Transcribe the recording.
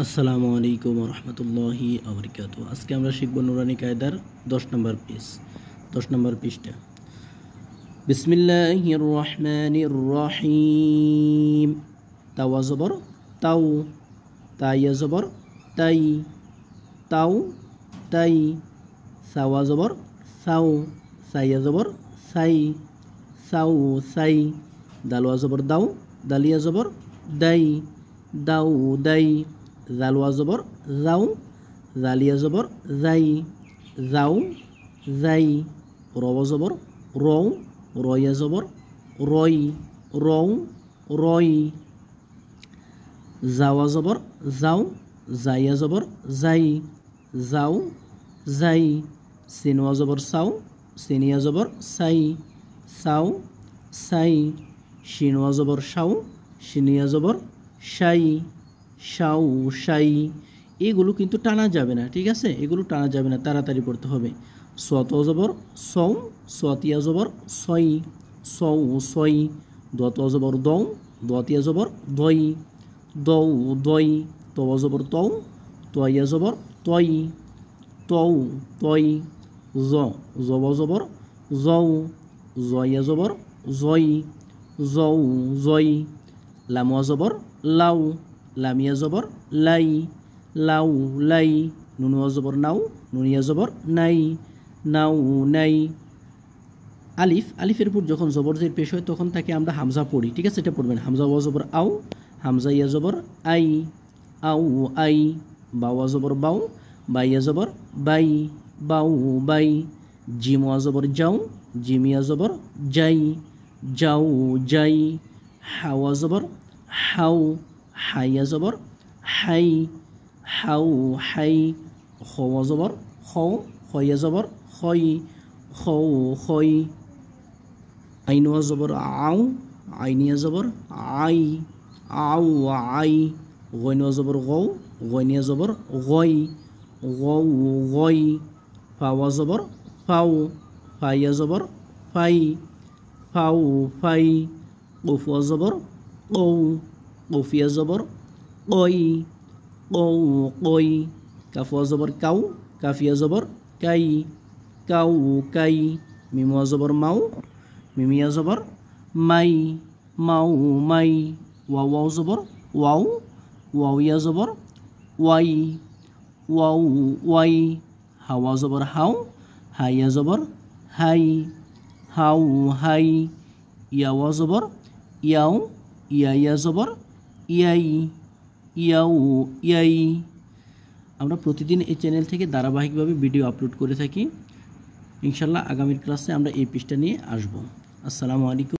আসসালামু আলাইকুম রহমতুল্লাহি আবরকাত। আজকে আমরা শিখব নুরানি কায়দার 10 নম্বর পেজ, 10 নম্বর পৃষ্ঠা। বিসমিল্লাহির রহমানির রহিম। তাওয়া জবর তাও, তাইয়া জবর তাই, তাও তাই। সাওয়া জবর সাও, সাইয়া জবর সাই, সাও সাই। দালওয়া জবর দাও, দালিয়া জবর দাই, দাও দাই। জালওয়া জবর যাও, জালিয়া জবর যাই, যাও যাই। রওয়া জবর রও, রয়া জবর রই, রও রই। যাওয়া জবর যাও, যাইয়া জবর যাই, যাও যাই। সিনওয়া জবর সাও, সিনিয়া জবর সাই, সাও সাই। শিনওয়া জবর সাও, শিনিয়া জবর সাই, সাউ সাই। এগুলো কিন্তু টানা যাবে না, ঠিক আছে? এগুলো টানা যাবে না, তাড়াতাড়ি পড়তে হবে। সত জবর সৌ, সতিয়া জবর সই, সৌ সই। দত জবর দৌ, দতিয়া জবর দই, দৌ দই। তব জবর তৌ, তয়া জবর তই, তৌ তই। জব জবর জৌ, জয়া জবর জই, জৌ জই। লামুয়া জবর লাউ, লামিয়া জবর লাই, লাউ লাই। নুনুয়া জবর নাও, নুনিয়া জবর নাই, নাও নাই। আলিফ, আলিফের উপর যখন জবর জের পেশ হয় তখন তাকে আমরা হামজা পড়ি, ঠিক আছে? এটা পড়বেন। হামজা ওয়া জবর আও, হামজা ইয়া জবর আই, আউ আই। বাওয়া জবর বাউ, বাইয়া জবর বাই, বাউ বাই। জিম ওয়া জবর যাও, জিমিয়া জবর যাই, যাও যাই। হাওয়া জবর হাউ, হাইয়া জবর হাই, হাউ হাই। খওয়া জবর খৌ, খয়া জবর খই, খৌ খই। আইনুয়া জবর আউ, আইনিয়া জবর আই, আউ আই। গইনুয়া জবর গৌ, গইনিয়া জবর গই, গৌ গই। ফাওয়া জবর ফাউ, ফাইয়া জবর ফাই, ফাউ ফাই। কফুয়া জবর কৌ, কফিয়া জবর কই, কৌ কই। কাফুয়া জবর কাউ, কাফিয়া জবর কাই, কাউ কাই। মিমুয়া জবর মাউ, মিমিয়া জবর মাই, মাউ মাই। ওয়াও জবর ওয়াও, ওয়াইয়া জবর ওয়াই, ওয়াও ওয়াই। হাওয়া জবর হাও, হাইয়া জবর হাই, হাউ হাই। ইয়াওয়া জবর ইয়াও, ইয়াইয়া জবর ইয়াই, ইয়াও ইয়াই। আমরা প্রতিদিন এই চ্যানেল থেকে ধারাবাহিকভাবে ভিডিও আপলোড করে থাকি। ইনশাল্লাহ আগামীর ক্লাসে আমরা এই পৃষ্ঠা নিয়ে আসব। আসসালামু আলাইকুম।